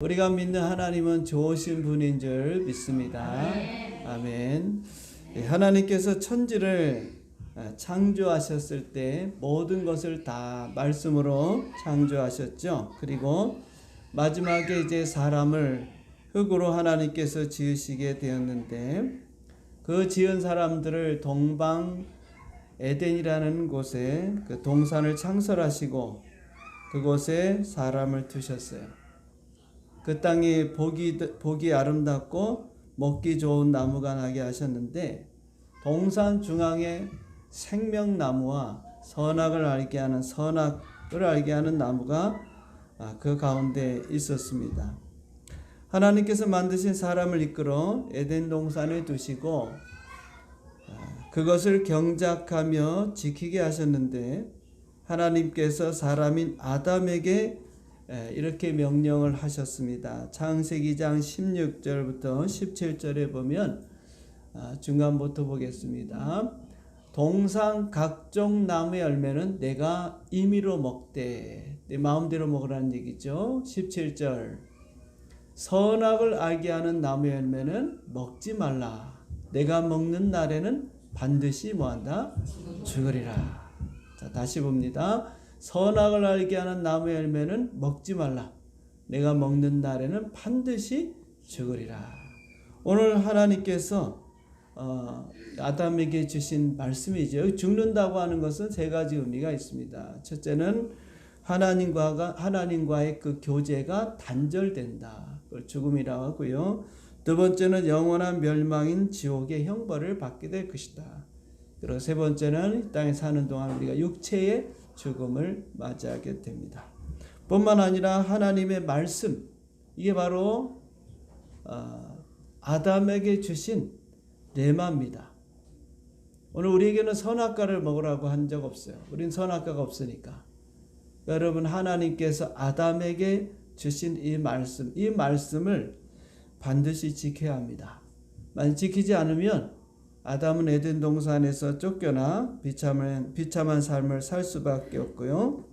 우리가 믿는 하나님은 좋으신 분인 줄 믿습니다. 아멘. 하나님께서 천지를 창조하셨을 때 모든 것을 다 말씀으로 창조하셨죠. 그리고 마지막에 이제 사람을 흙으로 하나님께서 지으시게 되었는데, 그 지은 사람들을 동방 에덴이라는 곳에 그 동산을 창설하시고 그곳에 사람을 두셨어요. 그 땅이 보기 아름답고 먹기 좋은 나무가 나게 하셨는데, 동산 중앙에 생명나무와 선악을 알게 하는 나무가 그 가운데 있었습니다. 하나님께서 만드신 사람을 이끌어 에덴 동산에 두시고 그것을 경작하며 지키게 하셨는데, 하나님께서 사람인 아담에게 이렇게 명령을 하셨습니다. 창세기 2장 16절부터 17절에 보면, 중간부터 보겠습니다. 동산 각종 나무의 열매는 내가 임의로 먹되, 내 마음대로 먹으라는 얘기죠. 17절, 선악을 알게 하는 나무의 열매는 먹지 말라. 내가 먹는 날에는 반드시 뭐한다? 죽으리라. 자, 다시 봅니다. 선악을 알게 하는 나무의 열매는 먹지 말라. 내가 먹는 날에는 반드시 죽으리라. 오늘 하나님께서 아담에게 주신 말씀이죠. 죽는다고 하는 것은 세 가지 의미가 있습니다. 첫째는 하나님과의 그 교제가 단절된다. 그걸 죽음이라고 하고요. 두 번째는 영원한 멸망인 지옥의 형벌을 받게 될 것이다. 그리고 세 번째는 이 땅에 사는 동안 우리가 육체의 죽음을 맞이하게 됩니다. 뿐만 아니라 하나님의 말씀, 이게 바로 아담에게 주신 레마입니다. 오늘 우리에게는 선악과를 먹으라고 한 적 없어요. 우린 선악과가 없으니까. 여러분, 하나님께서 아담에게 주신 이 말씀을 반드시 지켜야 합니다. 만약 지키지 않으면 아담은 에덴 동산에서 쫓겨나 비참한 삶을 살 수밖에 없고요.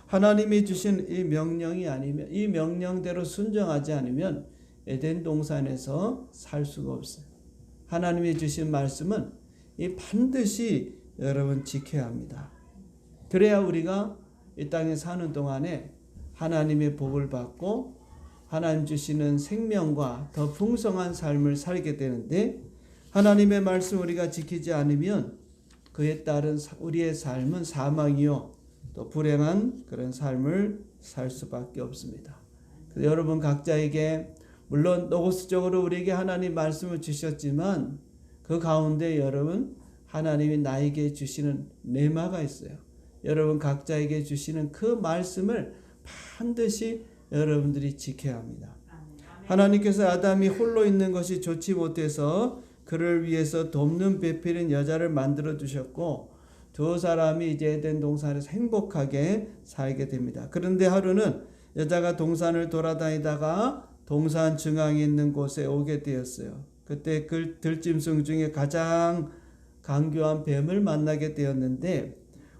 하나님이 주신 이 명령이 아니면, 이 명령대로 순종하지 않으면 에덴 동산에서 살 수가 없어요. 하나님이 주신 말씀은 반드시 여러분 지켜야 합니다. 그래야 우리가 이 땅에 사는 동안에 하나님의 복을 받고 하나님 주시는 생명과 더 풍성한 삶을 살게 되는데, 하나님의 말씀 우리가 지키지 않으면 그에 따른 우리의 삶은 사망이요 또 불행한 그런 삶을 살 수밖에 없습니다. 그래서 여러분 각자에게, 물론 노고스적으로 우리에게 하나님 말씀을 주셨지만 그 가운데 여러분 하나님이 나에게 주시는 레마가 있어요. 여러분 각자에게 주시는 그 말씀을 반드시 여러분들이 지켜야 합니다. 하나님께서 아담이 홀로 있는 것이 좋지 못해서 그를 위해서 돕는 배필인 여자를 만들어 주셨고, 두 사람이 이제 에덴 동산에서 행복하게 살게 됩니다. 그런데 하루는 여자가 동산을 돌아다니다가 동산 중앙에 있는 곳에 오게 되었어요. 그때 그 들짐승 중에 가장 강교한 뱀을 만나게 되었는데,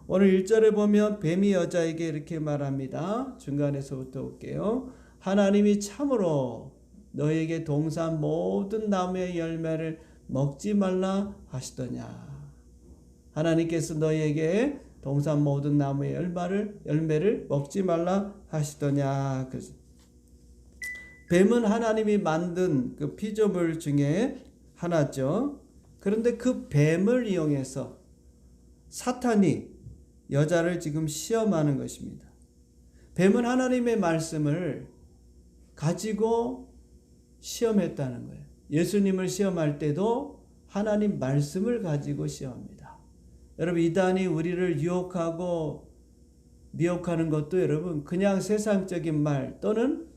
오늘 1절에 보면 뱀이 여자에게 이렇게 말합니다. 중간에서부터 볼게요. 하나님이 참으로 너에게 동산 모든 나무의 열매를 먹지 말라 하시더냐. 하나님께서 너에게 동산 모든 나무의 열매를 먹지 말라 하시더냐. 그래서 뱀은 하나님이 만든 그 피조물 중에 하나죠. 그런데 그 뱀을 이용해서 사탄이 여자를 지금 시험하는 것입니다. 뱀은 하나님의 말씀을 가지고 시험했다는 거예요. 예수님을 시험할 때도 하나님 말씀을 가지고 시험합니다. 여러분, 이단이 우리를 유혹하고 미혹하는 것도 여러분 그냥 세상적인 말 또는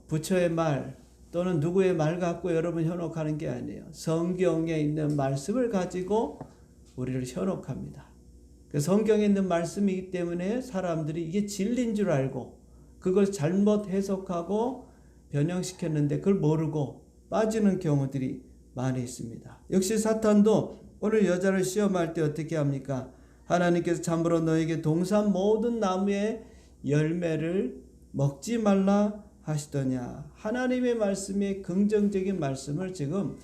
부처의 말 또는 누구의 말 갖고 여러분 현혹하는 게 아니에요. 성경에 있는 말씀을 가지고 우리를 현혹합니다. 그 성경에 있는 말씀이기 때문에 사람들이 이게 진리인 줄 알고 그걸 잘못 해석하고 변형시켰는데 그걸 모르고 빠지는 경우들이 많이 있습니다. 역시 사탄도 오늘 여자를 시험할 때 어떻게 합니까? 하나님께서 참으로 너에게 동산 모든 나무의 열매를 먹지 말라 하시더냐. 하나님의 말씀이 긍정적인 말씀을 지금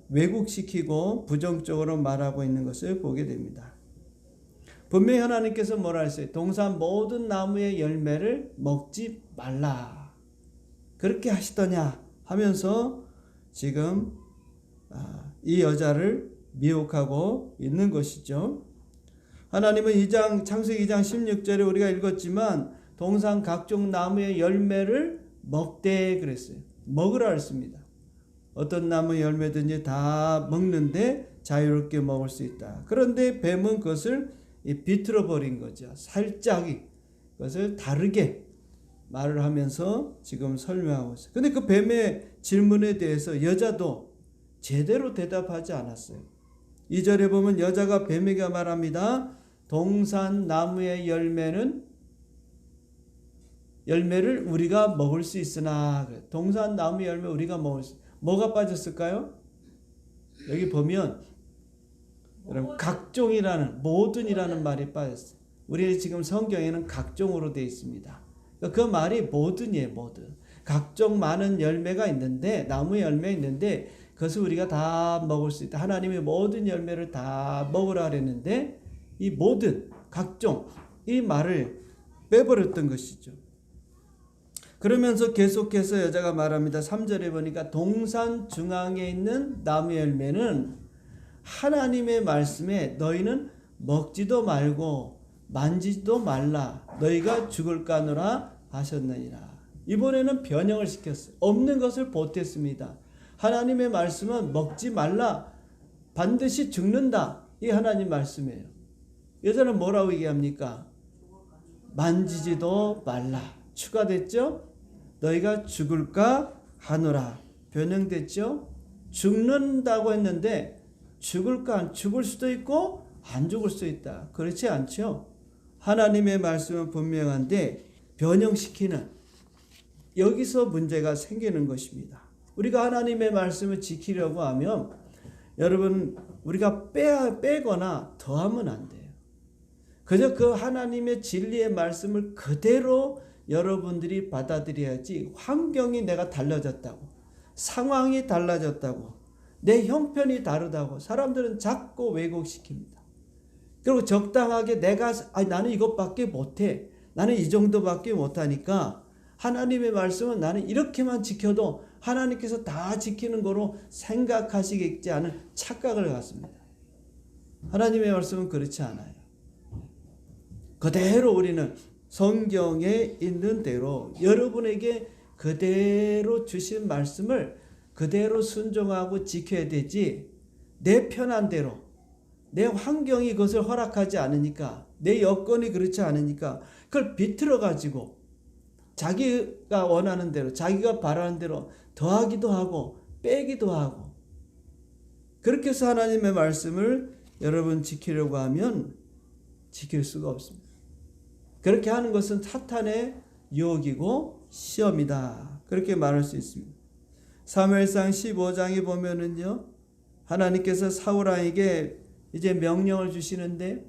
왜곡시키고 부정적으로 말하고 있는 것을 보게 됩니다. 분명히 하나님께서 뭐라 했어요? 동산 모든 나무의 열매를 먹지 말라. 그렇게 하시더냐 하면서 지금 이 여자를 미혹하고 있는 것이죠. 하나님은 창세기 2장 16절에 우리가 읽었지만 동산 각종 나무의 열매를 먹되 그랬어요. 먹으라 했습니다. 어떤 나무 열매든지 다 먹는데 자유롭게 먹을 수 있다. 그런데 뱀은 그것을 비틀어 버린 거죠. 살짝 그것을 다르게 말을 하면서 지금 설명하고 있어요. 근데 그 뱀의 질문에 대해서 여자도 제대로 대답하지 않았어요. 2절에 보면 여자가 뱀에게 말합니다. 동산 나무의 열매를 우리가 먹을 수 있으나. 동산 나무 열매 우리가 먹을 수. 뭐가 빠졌을까요? 여기 보면 여러분 각종이라는 모든이라는 말이 빠졌어요. 우리 지금 성경에는 각종으로 되어 있습니다. 그 말이 모든이에요. 모든. 각종 많은 열매가 있는데 나무 열매 있는데 그것을 우리가 다 먹을 수 있다. 하나님의 모든 열매를 다 먹으라 그랬는데 이 모든 각종 이 말을 빼버렸던 것이죠. 그러면서 계속해서 여자가 말합니다. 3절에 보니까 동산 중앙에 있는 나무 열매는 하나님의 말씀에 너희는 먹지도 말고 만지지도 말라. 너희가 죽을까노라 하셨느니라. 이번에는 변형을 시켰어요. 없는 것을 보탰습니다. 하나님의 말씀은 먹지 말라. 반드시 죽는다. 이 하나님 말씀이에요. 여자는 뭐라고 얘기합니까? 만지지도 말라. 추가됐죠? 너희가 죽을까 하노라. 변형됐죠? 죽는다고 했는데 죽을까? 죽을 수도 있고 안 죽을 수도 있다. 그렇지 않죠? 하나님의 말씀은 분명한데 변형시키는 여기서 문제가 생기는 것입니다. 우리가 하나님의 말씀을 지키려고 하면 여러분 우리가 빼거나 더하면 안 돼요. 그저 그 하나님의 진리의 말씀을 그대로 여러분들이 받아들여야지. 환경이 내가 달라졌다고, 상황이 달라졌다고, 내 형편이 다르다고 사람들은 자꾸 왜곡시킵니다. 그리고 적당하게 나는 이것밖에 못해, 나는 이 정도밖에 못하니까 하나님의 말씀은 나는 이렇게만 지켜도 하나님께서 다 지키는 거로 생각하시겠지 않은 착각을 갖습니다. 하나님의 말씀은 그렇지 않아요. 그대로 우리는 성경에 있는 대로 여러분에게 그대로 주신 말씀을 그대로 순종하고 지켜야 되지, 내 편한 대로, 내 환경이 그것을 허락하지 않으니까, 내 여건이 그렇지 않으니까 그걸 비틀어 가지고 자기가 원하는 대로, 자기가 바라는 대로 더하기도 하고 빼기도 하고, 그렇게 해서 하나님의 말씀을 여러분 지키려고 하면 지킬 수가 없습니다. 그렇게 하는 것은 사탄의 유혹이고 시험이다. 그렇게 말할 수 있습니다. 사무엘상 15장에 보면은요, 하나님께서 사울왕에게 이제 명령을 주시는데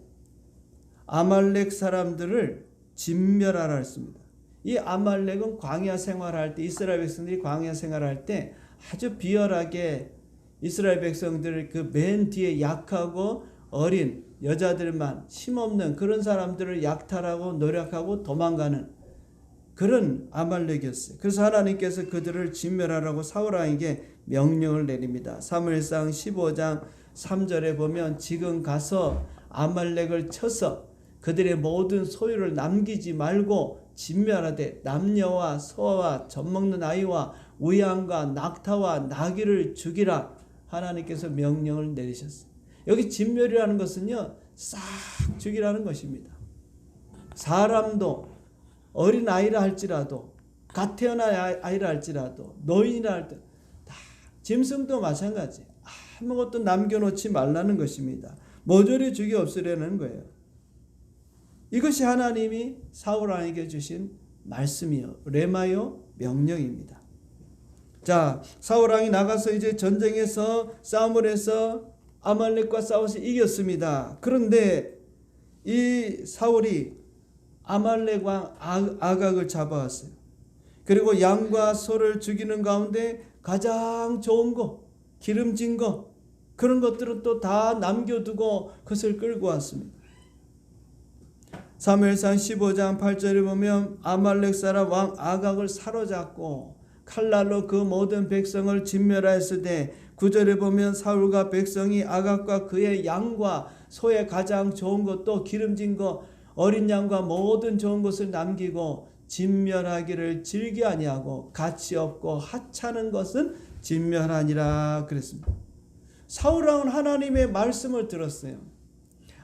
아말렉 사람들을 진멸하라 했습니다. 이 아말렉은 광야 생활할 때, 이스라엘 백성들이 광야 생활할 때 아주 비열하게 이스라엘 백성들 그 맨 뒤에 약하고 어린 여자들만, 힘없는 그런 사람들을 약탈하고 노력하고 도망가는 그런 아말렉이었어요. 그래서 하나님께서 그들을 진멸하라고 사울왕에게 명령을 내립니다. 사무엘상 15장 3절에 보면 지금 가서 아말렉을 쳐서 그들의 모든 소유를 남기지 말고 진멸하되 남녀와 소와 젖먹는 아이와 우양과 낙타와 나귀를 죽이라. 하나님께서 명령을 내리셨어요. 여기 진멸이라는 것은요, 싹 죽이라는 것입니다. 사람도 어린 아이라 할지라도, 갓 태어난 아이라 할지라도, 노인이라 할지라도, 다 짐승도 마찬가지. 아무것도 남겨놓지 말라는 것입니다. 모조리 죽여 없애려는 거예요. 이것이 하나님이 사울왕에게 주신 말씀이요, 레마요, 명령입니다. 자, 사울왕이 나가서 이제 전쟁에서 싸움을 해서 아말렉과 싸워서 이겼습니다. 그런데 이 사울이 아말렉 왕 아각을 잡아왔어요. 그리고 양과 소를 죽이는 가운데 가장 좋은 거, 기름진 거, 그런 것들은 또 다 남겨두고 그것을 끌고 왔습니다. 사무엘상 15장 8절에 보면 아말렉 사람 왕 아각을 사로잡고 칼날로 그 모든 백성을 진멸하였을 때 9절에 보면 사울과 백성이 아각과 그의 양과 소의 가장 좋은 것도 기름진 것 어린 양과 모든 좋은 것을 남기고 진멸하기를 즐겨 아니하고 가치 없고 하찮은 것은 진멸하니라 그랬습니다. 사울왕은 하나님의 말씀을 들었어요.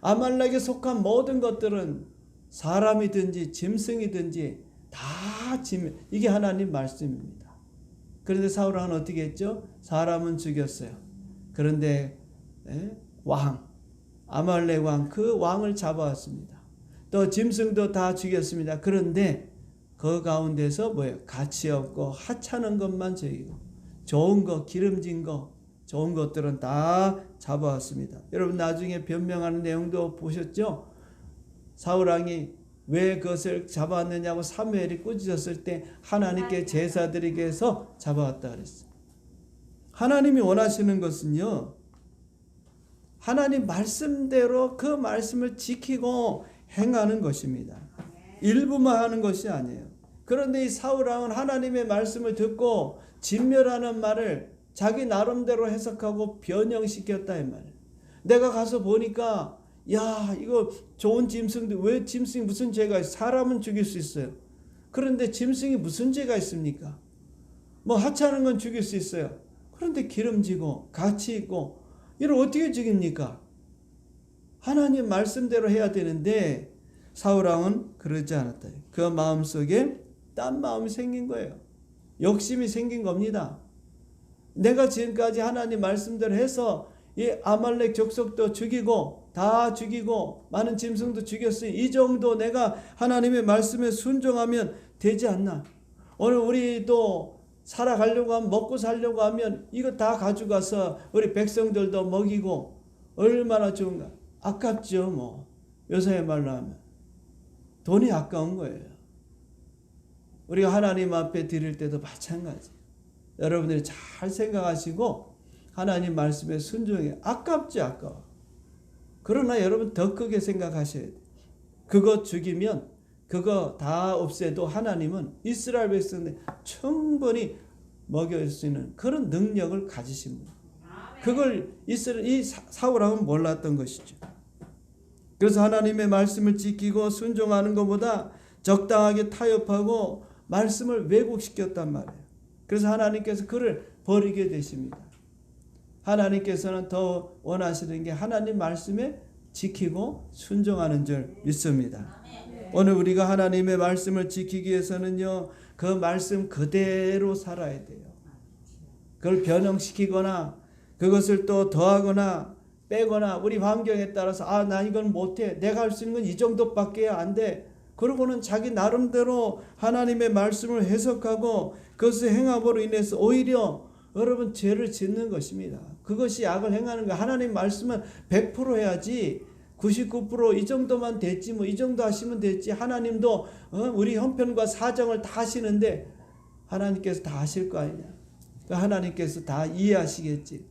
아말렉에 속한 모든 것들은 사람이든지 짐승이든지 다 진멸, 이게 하나님 말씀입니다. 그런데 사울왕은 어떻게 했죠? 사람은 죽였어요. 그런데 왕, 아말렉 왕, 그 왕을 잡아왔습니다. 또 짐승도 다 죽였습니다. 그런데 그 가운데서 뭐예요? 가치 없고 하찮은 것만 저기고 좋은 거, 기름진 거, 좋은 것들은 다 잡아왔습니다. 여러분 나중에 변명하는 내용도 보셨죠? 사울왕이 왜 그것을 잡아왔느냐고 사무엘이 꾸짖었을 때 하나님께 제사 드리게 해서 잡아왔다 그랬어요. 하나님이 원하시는 것은요, 하나님 말씀대로 그 말씀을 지키고 행하는 것입니다. 일부만 하는 것이 아니에요. 그런데 이 사울왕은 하나님의 말씀을 듣고 진멸하는 말을 자기 나름대로 해석하고 변형시켰다 이 말이에요. 내가 가서 보니까 야 이거 좋은 짐승들 왜 짐승이 무슨 죄가 있어? 사람은 죽일 수 있어요. 그런데 짐승이 무슨 죄가 있습니까? 뭐 하찮은 건 죽일 수 있어요. 그런데 기름지고 가치 있고 이걸 어떻게 죽입니까? 하나님 말씀대로 해야 되는데 사울왕은 그러지 않았다. 그 마음속에 딴 마음이 생긴 거예요. 욕심이 생긴 겁니다. 내가 지금까지 하나님 말씀대로 해서 이 아말렉 족속도 죽이고 다 죽이고 많은 짐승도 죽였으니 이 정도 내가 하나님의 말씀에 순종하면 되지 않나. 오늘 우리도 살아가려고 하면 먹고 살려고 하면 이거 다 가져가서 우리 백성들도 먹이고 얼마나 좋은가. 아깝죠 뭐. 요새 말로 하면 돈이 아까운 거예요. 우리가 하나님 앞에 드릴 때도 마찬가지. 여러분들이 잘 생각하시고 하나님 말씀에 순종해. 아깝지 아까워. 그러나 여러분 더 크게 생각하셔야 돼요. 그거 죽이면 그거 다 없애도 하나님은 이스라엘 백성들 충분히 먹일 수 있는 그런 능력을 가지신 분. 그걸 이 사울왕은 몰랐던 것이죠. 그래서 하나님의 말씀을 지키고 순종하는 것보다 적당하게 타협하고 말씀을 왜곡시켰단 말이에요. 그래서 하나님께서 그를 버리게 되십니다. 하나님께서는 더 원하시는 게 하나님 말씀에 지키고 순종하는 줄 믿습니다. 오늘 우리가 하나님의 말씀을 지키기 위해서는요, 그 말씀 그대로 살아야 돼요. 그걸 변형시키거나 그것을 또 더하거나 빼거나 우리 환경에 따라서 나 이건 못해. 내가 할 수 있는 건 이 정도밖에 안 돼. 그러고는 자기 나름대로 하나님의 말씀을 해석하고 그것을 행함으로 인해서 오히려 여러분 죄를 짓는 것입니다. 그것이 악을 행하는 거. 하나님 말씀은 100% 해야지 99% 이 정도만 됐지 뭐 이 정도 하시면 됐지. 하나님도 우리 형편과 사정을 다 하시는데 하나님께서 다 하실 거 아니냐. 하나님께서 다 이해하시겠지.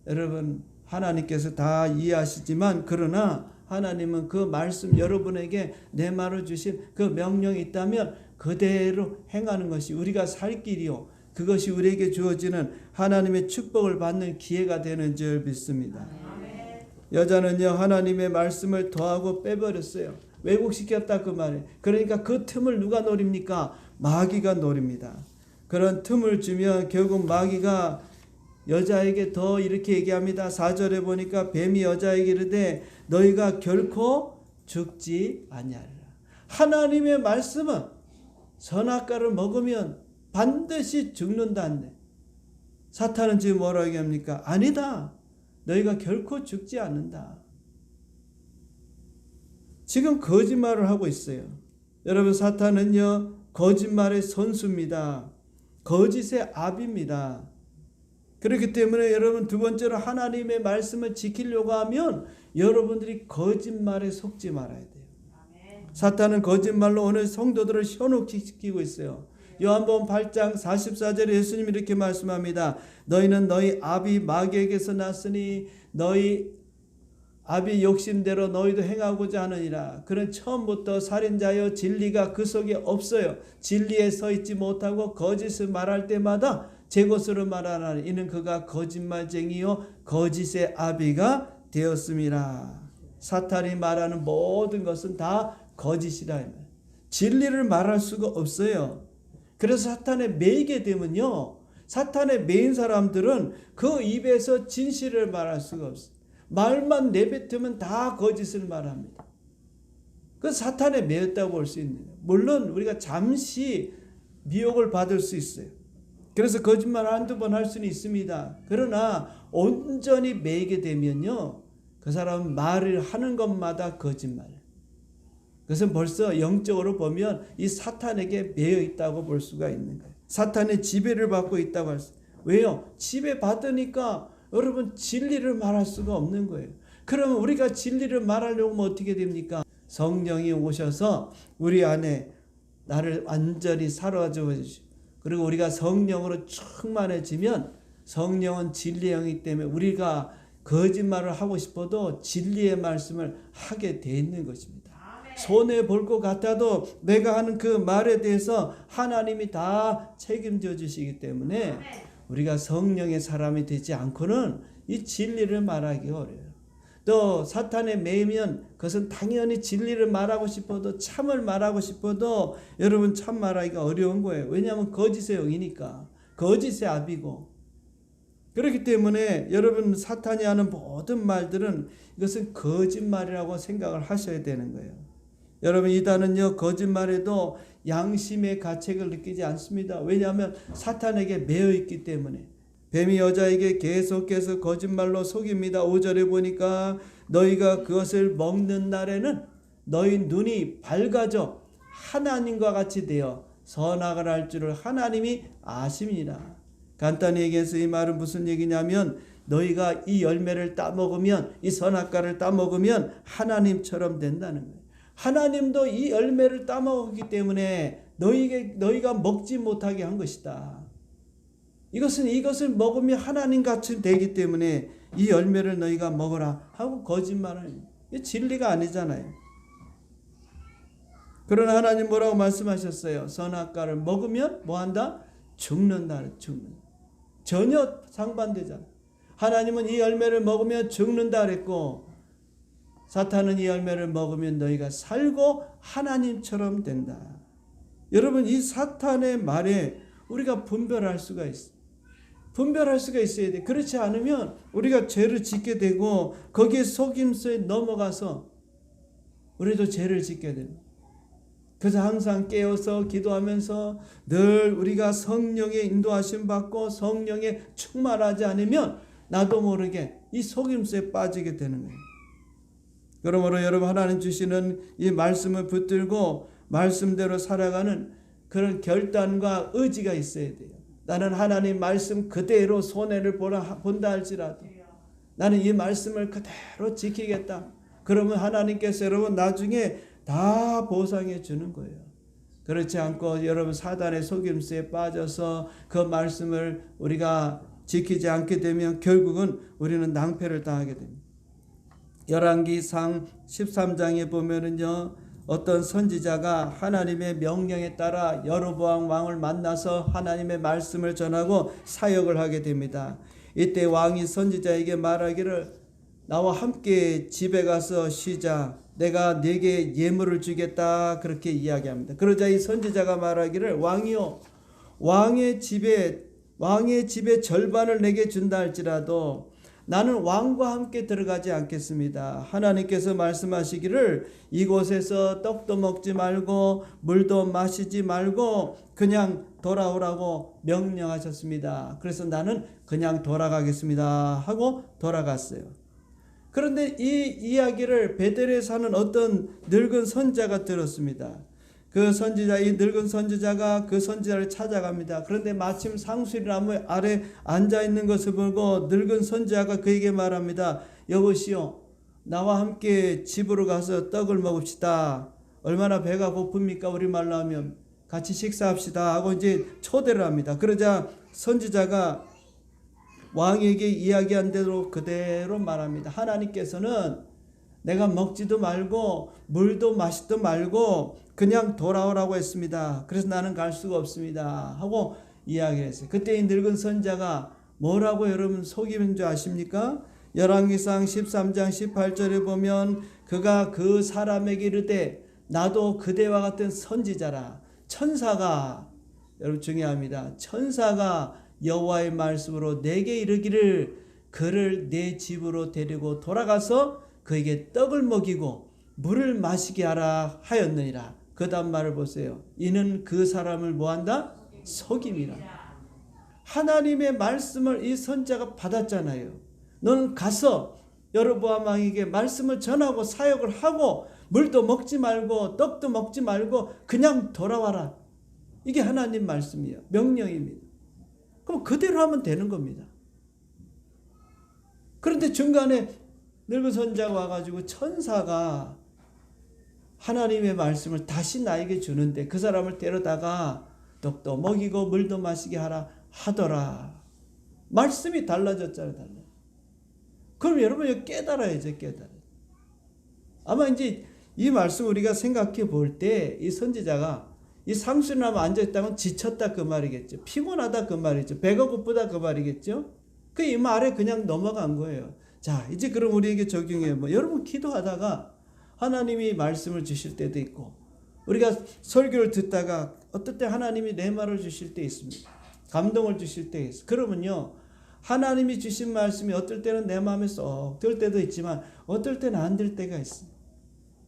여러분 하나님께서 다 이해하시지만 그러나 하나님은 그 말씀 여러분에게 내말을 주신 그 명령이 있다면 그대로 행하는 것이 우리가 살 길이요. 그것이 우리에게 주어지는 하나님의 축복을 받는 기회가 되는 줄 믿습니다. 여자는요 하나님의 말씀을 더하고 빼버렸어요. 왜곡시켰다 그 말이에요. 그러니까 그 틈을 누가 노립니까? 마귀가 노립니다. 그런 틈을 주면 결국 마귀가 여자에게 더 이렇게 얘기합니다. 4절에 보니까 뱀이 여자에게 이르되 너희가 결코 죽지 아니하리라. 하나님의 말씀은 선악과를 먹으면 반드시 죽는다는데 사탄은 지금 뭐라고 얘기합니까? 아니다. 너희가 결코 죽지 않는다. 지금 거짓말을 하고 있어요. 여러분 사탄은요 거짓말의 선수입니다. 거짓의 압입니다. 그렇기 때문에 여러분 두 번째로 하나님의 말씀을 지키려고 하면 여러분들이 거짓말에 속지 말아야 돼요. 사탄은 거짓말로 오늘 성도들을 현혹시키고 있어요. 요한복음 8장 44절에 예수님이 이렇게 말씀합니다. 너희는 너희 아비 마귀에게서 났으니 너희 아비 욕심대로 너희도 행하고자 하느니라. 그는 처음부터 살인자여 진리가 그 속에 없어요. 진리에 서 있지 못하고 거짓을 말할 때마다 제 것으로 말하나니 이는 그가 거짓말쟁이요 거짓의 아비가 되었음이라. 사탄이 말하는 모든 것은 다 거짓이라. 진리를 말할 수가 없어요. 그래서 사탄에 매이게 되면요, 사탄에 매인 사람들은 그 입에서 진실을 말할 수가 없어요. 말만 내뱉으면 다 거짓을 말합니다. 그 사탄에 매였다고 볼 수 있는 거예요. 물론 우리가 잠시 미혹을 받을 수 있어요. 그래서 거짓말 한두 번 할 수는 있습니다. 그러나 온전히 매이게 되면요, 그 사람은 말을 하는 것마다 거짓말. 그것은 벌써 영적으로 보면 이 사탄에게 매여 있다고 볼 수가 있는 거예요. 사탄의 지배를 받고 있다고 할 수. 왜요? 지배 받으니까 여러분 진리를 말할 수가 없는 거예요. 그러면 우리가 진리를 말하려고 하면 어떻게 됩니까? 성령이 오셔서 우리 안에 나를 완전히 사로잡아 주시고, 그리고 우리가 성령으로 충만해지면 성령은 진리의 영이기 때문에 우리가 거짓말을 하고 싶어도 진리의 말씀을 하게 돼 있는 것입니다. 손해 볼 것 같아도 내가 하는 그 말에 대해서 하나님이 다 책임져 주시기 때문에 우리가 성령의 사람이 되지 않고는 이 진리를 말하기 어려워요. 또 사탄에 매이면 그것은 당연히 진리를 말하고 싶어도, 참을 말하고 싶어도 여러분 참 말하기가 어려운 거예요. 왜냐하면 거짓의 영이니까, 거짓의 아비고. 그렇기 때문에 여러분 사탄이 하는 모든 말들은 이것은 거짓말이라고 생각을 하셔야 되는 거예요. 여러분 이단은요, 거짓말에도 양심의 가책을 느끼지 않습니다. 왜냐하면 사탄에게 매여 있기 때문에. 뱀이 여자에게 계속해서 거짓말로 속입니다. 5절에 보니까 너희가 그것을 먹는 날에는 너희 눈이 밝아져 하나님과 같이 되어 선악을 할 줄을 하나님이 아심이라. 간단히 얘기해서 이 말은 무슨 얘기냐면, 너희가 이 열매를 따먹으면, 이 선악과를 따먹으면 하나님처럼 된다는 거예요. 하나님도 이 열매를 따먹었기 때문에 너희가 먹지 못하게 한 것이다. 이것을 먹으면 하나님 같이 되기 때문에 이 열매를 너희가 먹어라 하고 거짓말을. 이 진리가 아니잖아요. 그러나 하나님 뭐라고 말씀하셨어요? 선악과를 먹으면 뭐한다? 죽는다. 전혀 상반되잖아. 하나님은 이 열매를 먹으면 죽는다 그랬고, 사탄은 이 열매를 먹으면 너희가 살고 하나님처럼 된다. 여러분 이 사탄의 말에 우리가 분별할 수가 있어요. 분별할 수가 있어야 돼. 그렇지 않으면 우리가 죄를 짓게 되고 거기에 속임수에 넘어가서 우리도 죄를 짓게 됩니다. 그래서 항상 깨어서 기도하면서 늘 우리가 성령의 인도하심 받고 성령에 충만하지 않으면 나도 모르게 이 속임수에 빠지게 되는 거예요. 그러므로 여러분 하나님 주시는 이 말씀을 붙들고 말씀대로 살아가는 그런 결단과 의지가 있어야 돼요. 나는 하나님 말씀 그대로 손해를 본다 할지라도 나는 이 말씀을 그대로 지키겠다. 그러면 하나님께서 여러분 나중에 다 보상해 주는 거예요. 그렇지 않고 여러분 사단의 속임수에 빠져서 그 말씀을 우리가 지키지 않게 되면 결국은 우리는 낭패를 당하게 됩니다. 열왕기상 13장에 보면은요, 어떤 선지자가 하나님의 명령에 따라 여로보암 왕을 만나서 하나님의 말씀을 전하고 사역을 하게 됩니다. 이때 왕이 선지자에게 말하기를 나와 함께 집에 가서 쉬자. 내가 네게 예물을 주겠다. 그렇게 이야기합니다. 그러자 이 선지자가 말하기를 왕이요, 왕의 집에 절반을 내게 준다 할지라도 나는 왕과 함께 들어가지 않겠습니다. 하나님께서 말씀하시기를 이곳에서 떡도 먹지 말고 물도 마시지 말고 그냥 돌아오라고 명령하셨습니다. 그래서 나는 그냥 돌아가겠습니다 하고 돌아갔어요. 그런데 이 이야기를 베델에 사는 어떤 늙은 선지자가 들었습니다. 이 늙은 선지자가 그 선지자를 찾아갑니다. 그런데 마침 상수리나무 아래 앉아있는 것을 보고 늙은 선지자가 그에게 말합니다. 여보시오, 나와 함께 집으로 가서 떡을 먹읍시다. 얼마나 배가 고픕니까? 우리말로 하면 같이 식사합시다 하고 이제 초대를 합니다. 그러자 선지자가 왕에게 이야기한 대로 그대로 말합니다. 하나님께서는 내가 먹지도 말고 물도 마시도 말고 그냥 돌아오라고 했습니다. 그래서 나는 갈 수가 없습니다 하고 이야기했어요. 그때 이 늙은 선지자가 뭐라고 여러분 속임인 줄 아십니까? 열왕기상 13장 18절에 보면 그가 그 사람에게 이르되 나도 그대와 같은 선지자라. 천사가, 여러분 중요합니다. 천사가 여호와의 말씀으로 내게 이르기를 그를 내 집으로 데리고 돌아가서 그에게 떡을 먹이고 물을 마시게 하라 하였느니라. 그 다음 말을 보세요. 이는 그 사람을 뭐한다? 속임이라. 하나님의 말씀을 이 선지자가 받았잖아요. 너는 가서 여로보암 왕에게 말씀을 전하고 사역을 하고 물도 먹지 말고 떡도 먹지 말고 그냥 돌아와라. 이게 하나님 말씀이에요. 명령입니다. 그럼 그대로 하면 되는 겁니다. 그런데 중간에 늙은 선지자가 와가지고 천사가 하나님의 말씀을 다시 나에게 주는데 그 사람을 데려다가 떡도 먹이고 물도 마시게 하라 하더라. 말씀이 달라졌잖아요. 달라. 그럼 여러분 깨달아야죠. 깨달아요. 아마 이제 이 말씀 우리가 생각해 볼 때 이 선지자가 이 상수리나무 앉아있다면 지쳤다 그 말이겠죠. 피곤하다 그 말이죠. 배가 고프다 그 말이겠죠. 그 이 말에 그냥 넘어간 거예요. 자, 이제 그럼 우리에게 적용해. 여러분 기도하다가 하나님이 말씀을 주실 때도 있고 우리가 설교를 듣다가 어떨 때 하나님이 내 말을 주실 때 있습니다. 감동을 주실 때 있어요. 그러면요. 하나님이 주신 말씀이 어떨 때는 내 마음에 쏙 들 때도 있지만 어떨 때는 안 들 때가 있어요.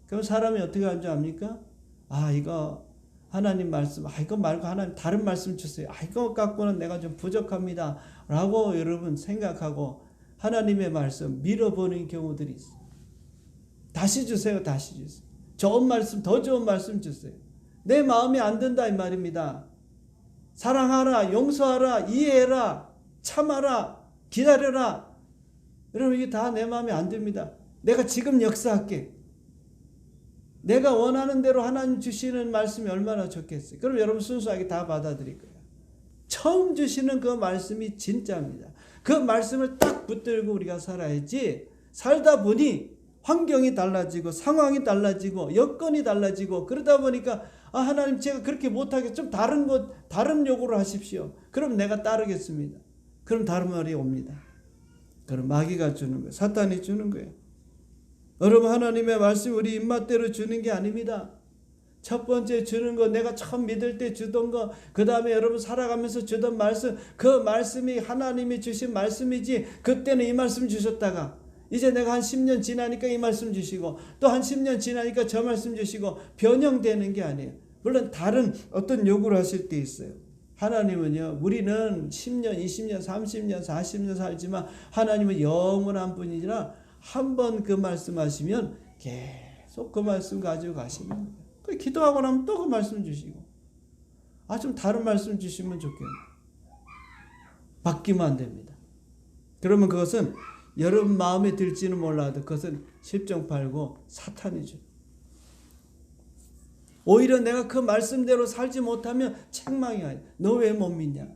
그럼 사람이 어떻게 하는 줄 압니까? 아, 이거 하나님 말씀, 이거 말고 하나님 다른 말씀 주세요. 이거 갖고는 내가 좀 부족합니다. 라고 여러분 생각하고 하나님의 말씀 밀어버리는 경우들이 있어요. 다시 주세요. 다시 주세요. 좋은 말씀, 더 좋은 말씀 주세요. 내 마음이 안 든다 이 말입니다. 사랑하라, 용서하라, 이해해라, 참아라, 기다려라. 여러분 이게 다 내 마음에 안 듭니다. 내가 지금 역사할게. 내가 원하는 대로 하나님 주시는 말씀이 얼마나 좋겠어요. 그럼 여러분 순수하게 다 받아들일 거예요. 처음 주시는 그 말씀이 진짜입니다. 그 말씀을 딱 붙들고 우리가 살아야지 살다 보니 환경이 달라지고 상황이 달라지고 여건이 달라지고 그러다 보니까 하나님 제가 그렇게 못하게 좀 다른 요구를 하십시오. 그럼 내가 따르겠습니다. 그럼 다른 말이 옵니다. 그럼 마귀가 주는 거예요. 사탄이 주는 거예요. 여러분 하나님의 말씀 우리 입맛대로 주는 게 아닙니다. 첫 번째 주는 거 내가 처음 믿을 때 주던 거 그 다음에 여러분 살아가면서 주던 말씀 그 말씀이 하나님이 주신 말씀이지 그때는 이 말씀 주셨다가 이제 내가 한 10년 지나니까 이 말씀 주시고 또 한 10년 지나니까 저 말씀 주시고 변형되는 게 아니에요. 물론 다른 어떤 요구를 하실 때 있어요. 하나님은요 우리는 10년 20년 30년 40년 살지만 하나님은 영원한 분이라 한 번 그 말씀하시면 계속 그 말씀 가지고 가시는 거예요. 기도하고 나면 또 그 말씀 주시고 좀 다른 말씀 주시면 좋겠네요. 바뀌면 안 됩니다. 그러면 그것은 여러분 마음에 들지는 몰라도 그것은 십정팔고 사탄이죠. 오히려 내가 그 말씀대로 살지 못하면 책망이 아니야. 너 왜 못 믿냐?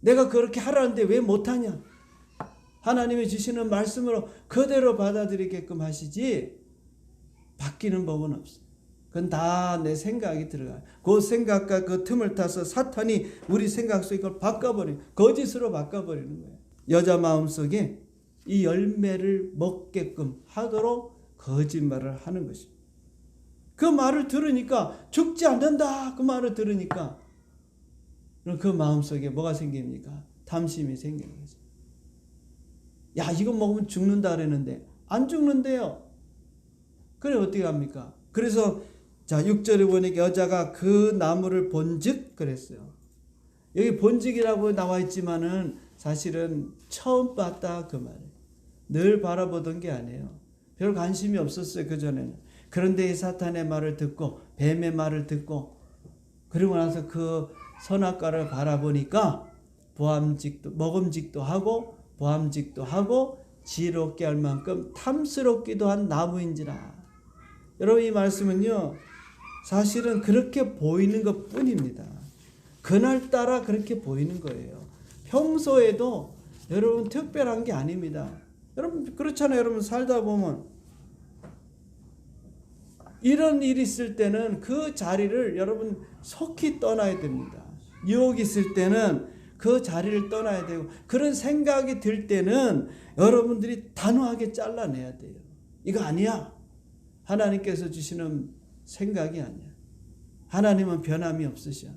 내가 그렇게 하라는데 왜 못하냐? 하나님이 주시는 말씀으로 그대로 받아들이게끔 하시지 바뀌는 법은 없어요. 그건 다 내 생각이 들어가요. 그 생각과 그 틈을 타서 사탄이 우리 생각 속에 그걸 바꿔버리는 거짓으로 바꿔버리는 거예요. 여자 마음속에 이 열매를 먹게끔 하도록 거짓말을 하는 것입니다. 그 말을 들으니까 죽지 않는다 그 말을 들으니까 그 마음속에 뭐가 생깁니까? 탐심이 생기는 거죠. 야 이거 먹으면 죽는다 그랬는데 안 죽는데요. 그래 어떻게 합니까? 그래서 자 6절에 보니까 여자가 그 나무를 본즉 그랬어요. 여기 본즉이라고 나와 있지만은 사실은 처음 봤다 그 말이에요. 늘 바라보던 게 아니에요. 별 관심이 없었어요 그전에는. 그런데 이 사탄의 말을 듣고 뱀의 말을 듣고 그리고 나서 그 선악과를 바라보니까 먹음직도 하고 보암직도 하고 지혜롭게 할 만큼 탐스럽기도 한 나무인지라. 여러분 이 말씀은요 사실은 그렇게 보이는 것 뿐입니다. 그날따라 그렇게 보이는 거예요. 평소에도 여러분 특별한 게 아닙니다. 여러분 그렇잖아요. 여러분 살다 보면 이런 일이 있을 때는 그 자리를 여러분 속히 떠나야 됩니다. 유혹이 있을 때는 그 자리를 떠나야 되고, 그런 생각이 들 때는 여러분들이 단호하게 잘라내야 돼요. 이거 아니야. 하나님께서 주시는 생각이 아니야. 하나님은 변함이 없으셔.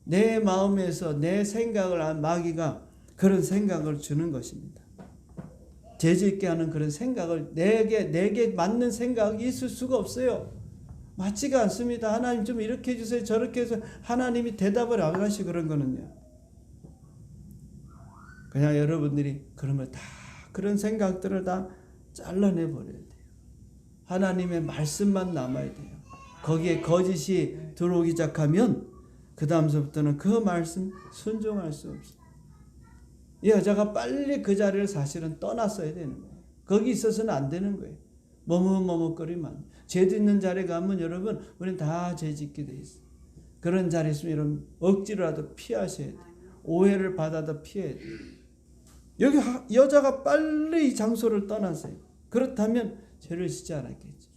내 마음에서 내 생각을 한 마귀가 그런 생각을 주는 것입니다. 죄짓게 하는 그런 생각을, 내게 맞는 생각이 있을 수가 없어요. 맞지가 않습니다. 하나님 좀 이렇게 해주세요, 저렇게 해서 하나님이 대답을 안 하시. 그런 거는요, 그냥 여러분들이 그러면 다 그런 생각들을 다 잘라내 버려야 돼요. 하나님의 말씀만 남아야 돼요. 거기에 거짓이 들어오기 시작하면 그 다음서부터는 그 말씀 순종할 수 없어요. 이 여자가 빨리 그 자리를 사실은 떠났어야 되는 거예요. 거기 있어서는 안 되는 거예요. 머뭇머뭇거리면. 죄 짓는 자리에 가면 여러분, 우리는 다 죄 짓게 돼 있어요. 그런 자리에 있으면 여러분 억지로라도 피하셔야 돼요. 오해를 받아도 피해야 돼요. 여기 여자가 빨리 이 장소를 떠났어요. 그렇다면 죄를 짓지 않았겠죠.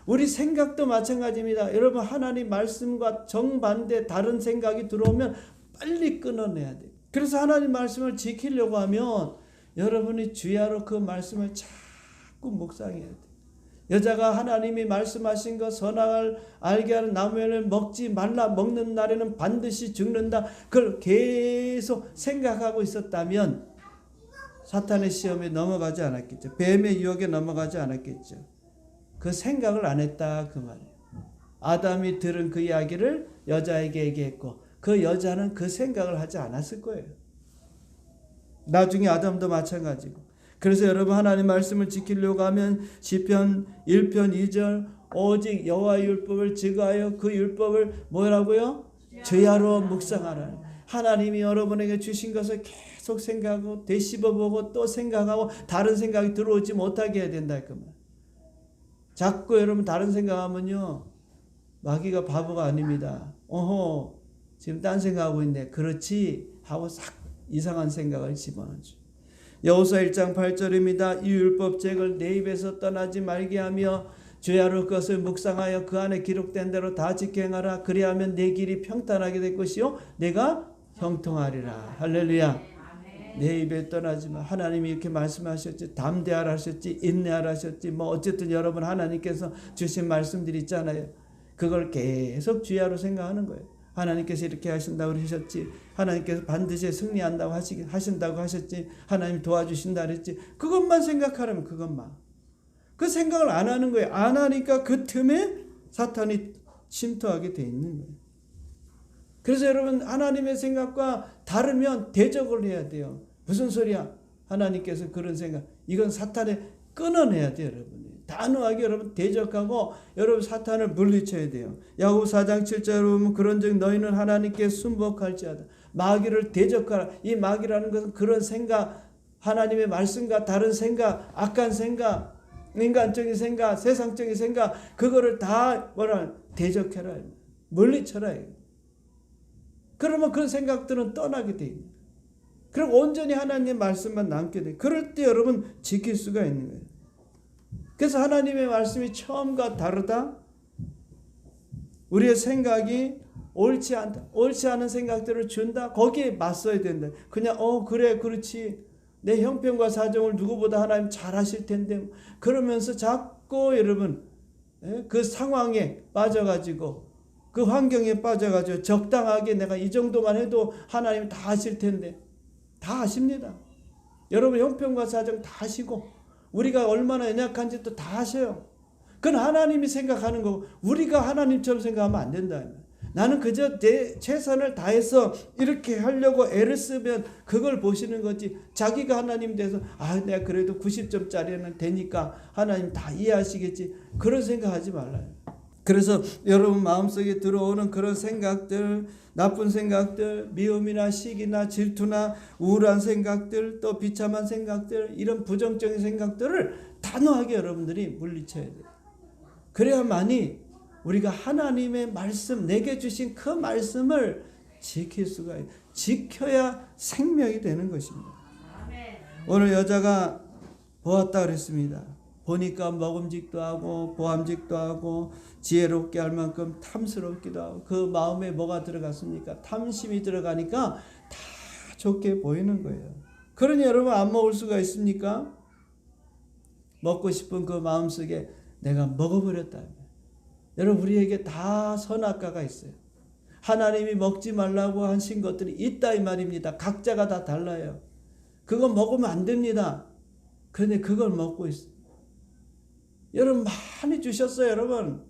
우리 생각도 마찬가지입니다. 여러분 하나님 말씀과 정반대 다른 생각이 들어오면 빨리 끊어내야 돼요. 그래서 하나님 말씀을 지키려고 하면 여러분이 주야로 그 말씀을 자꾸 묵상해야 돼요. 여자가 하나님이 말씀하신 것 선악을 알게 하는 나무를 먹지 말라, 먹는 날에는 반드시 죽는다, 그걸 계속 생각하고 있었다면 사탄의 시험에 넘어가지 않았겠죠. 뱀의 유혹에 넘어가지 않았겠죠. 그 생각을 안 했다 그 말이에요. 아담이 들은 그 이야기를 여자에게 얘기했고 그 여자는 그 생각을 하지 않았을 거예요. 나중에 아담도 마찬가지고. 그래서 여러분 하나님 말씀을 지키려고 하면 시편 1편 2절 오직 여호와의 율법을 증거하여 그 율법을 뭐라고요? 주야로 묵상하라. 하나님이 여러분에게 주신 것을 계속 생각하고 되씹어보고 또 생각하고 다른 생각이 들어오지 못하게 해야 된다 그 말. 자꾸 여러분 다른 생각하면요, 마귀가 바보가 아닙니다. 어허, 지금 딴 생각하고 있네. 그렇지 하고 싹 이상한 생각을 집어넣죠. 여호수아 1장 8절입니다. 이 율법책을 내 입에서 떠나지 말게 하며 주야로 그것을 묵상하여 그 안에 기록된 대로 다 지켜 행하라. 그리하면 내 길이 평탄하게 될 것이요 내가 형통하리라. 할렐루야. 내 입에 떠나지 마. 하나님이 이렇게 말씀하셨지, 담대하라 하셨지, 인내하라 하셨지, 뭐 어쨌든 여러분 하나님께서 주신 말씀들이 있잖아요. 그걸 계속 주야로 생각하는 거예요. 하나님께서 이렇게 하신다고 하셨지, 하나님께서 반드시 승리한다고 하신다고 하셨지, 하나님 도와주신다 그랬지, 그것만 생각하라면 그것만. 그 생각을 안 하는 거예요. 안 하니까 그 틈에 사탄이 침투하게 돼 있는 거예요. 그래서 여러분 하나님의 생각과 다르면 대적을 해야 돼요. 무슨 소리야? 하나님께서 그런 생각, 이건 사탄에 끊어내야 돼요. 여러분 단호하게 여러분 대적하고 여러분 사탄을 물리쳐야 돼요. 야고보 4장 7절에 보면 그런즉 너희는 하나님께 순복할지어다. 마귀를 대적하라. 이 마귀라는 것은 그런 생각, 하나님의 말씀과 다른 생각, 악한 생각, 인간적인 생각, 세상적인 생각, 그거를 다 뭐라 대적해라, 물리쳐라. 그러면 그런 생각들은 떠나게 돼 있는 거예요. 그럼 온전히 하나님의 말씀만 남게 돼. 그럴 때 여러분 지킬 수가 있는 거예요. 그래서 하나님의 말씀이 처음과 다르다. 우리의 생각이 옳지 않다. 옳지 않은 생각들을 준다. 거기에 맞서야 된다. 그냥 그래 그렇지. 내 형편과 사정을 누구보다 하나님 잘 하실 텐데. 그러면서 자꾸 여러분 그 상황에 빠져가지고 그 환경에 빠져가지고 적당하게 내가 이 정도만 해도 하나님 다 하실 텐데. 다 아십니다. 여러분 형편과 사정 다 아시고 우리가 얼마나 연약한지 또 다 아셔요. 그건 하나님이 생각하는 거고 우리가 하나님처럼 생각하면 안 된다. 나는 그저 내 최선을 다해서 이렇게 하려고 애를 쓰면 그걸 보시는 거지. 자기가 하나님 돼서 내가 그래도 90점짜리는 되니까 하나님 다 이해하시겠지. 그런 생각하지 말라요. 그래서 여러분 마음속에 들어오는 그런 생각들, 나쁜 생각들, 미움이나 시기나 질투나 우울한 생각들, 또 비참한 생각들, 이런 부정적인 생각들을 단호하게 여러분들이 물리쳐야 돼요. 그래야만이 우리가 하나님의 말씀, 내게 주신 그 말씀을 지킬 수가 있어요. 지켜야 생명이 되는 것입니다. 오늘 여자가 보았다 그랬습니다. 보니까 먹음직도 하고 보암직도 하고 지혜롭게 할 만큼 탐스럽기도 하고, 그 마음에 뭐가 들어갔습니까? 탐심이 들어가니까 다 좋게 보이는 거예요. 그러니 여러분, 안 먹을 수가 있습니까? 먹고 싶은 그 마음속에 내가 먹어버렸다. 여러분, 우리에게 다 선악과가 있어요. 하나님이 먹지 말라고 하신 것들이 있다 이 말입니다. 각자가 다 달라요. 그거 먹으면 안 됩니다. 그런데 그걸 먹고 있어요. 여러분, 많이 주셨어요. 여러분,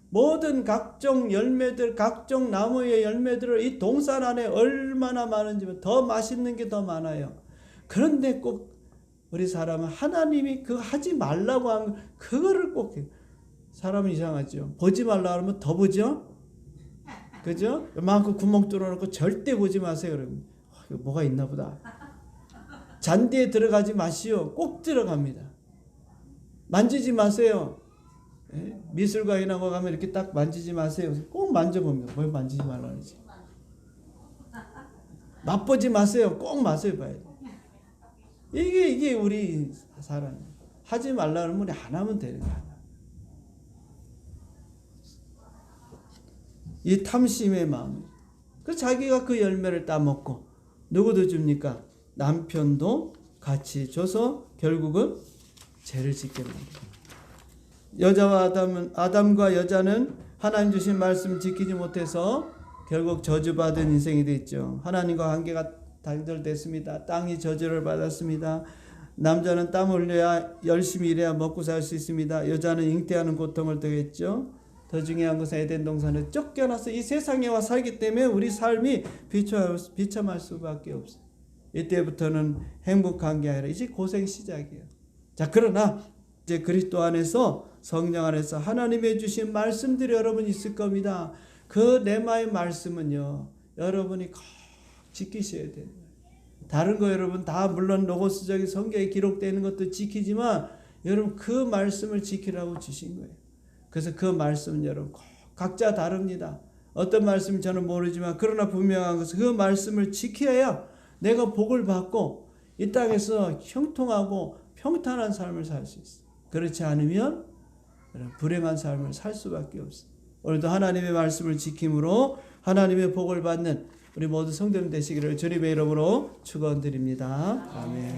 모든 각종 열매들, 각종 나무의 열매들을 이 동산 안에 얼마나 많은지, 더 맛있는 게 더 많아요. 그런데 꼭 우리 사람은 하나님이 그거 하지 말라고 한 그거를 꼭 해요. 사람은 이상하죠. 보지 말라 하면 더 보죠. 그죠? 요만큼 구멍 뚫어놓고 절대 보지 마세요. 여러분, 이거 뭐가 있나 보다. 잔디에 들어가지 마시오. 꼭 들어갑니다. 만지지 마세요. 미술관이나 뭐 가면 이렇게 딱 만지지 마세요. 꼭 만져봅니다. 뭘 만지지 말라는지. 맛보지 마세요. 꼭 맛을 봐야 돼요. 이게 우리 사람이에요. 하지 말라는 분이 안 하면 되는 거야. 이 탐심의 마음. 그 자기가 그 열매를 따먹고 누구도 줍니까? 남편도 같이 줘서 결국은 죄를 짓게 만듭니다. 여자와 아담과 여자는 하나님 주신 말씀 지키지 못해서 결국 저주받은 인생이 됐죠. 하나님과 관계가 단절됐습니다. 땅이 저주를 받았습니다. 남자는 땀 흘려야 열심히 일해야 먹고 살 수 있습니다. 여자는 잉태하는 고통을 더했죠. 더 중요한 것은 에덴 동산에 쫓겨나서 이 세상에 와 살기 때문에 우리 삶이 비참할 수밖에 없어요. 이때부터는 행복한 게 아니라 이제 고생 시작이에요. 자, 그러나 이제 그리스도 안에서, 성령 안에서 하나님의 주신 말씀들이 여러분 있을 겁니다. 그 레마의 말씀은요, 여러분이 꼭 지키셔야 돼요. 다른 거 여러분 다 물론 로고스적인 성경에 기록되는 것도 지키지만 여러분 그 말씀을 지키라고 주신 거예요. 그래서 그 말씀은 여러분 꼭 각자 다릅니다. 어떤 말씀인지 저는 모르지만 그러나 분명한 것은 그 말씀을 지켜야 내가 복을 받고 이 땅에서 형통하고 평탄한 삶을 살 수 있어요. 그렇지 않으면 불행한 삶을 살 수밖에 없어요. 오늘도 하나님의 말씀을 지킴으로 하나님의 복을 받는 우리 모두 성도님 되시기를 주님의 이름으로 축원드립니다. 아멘.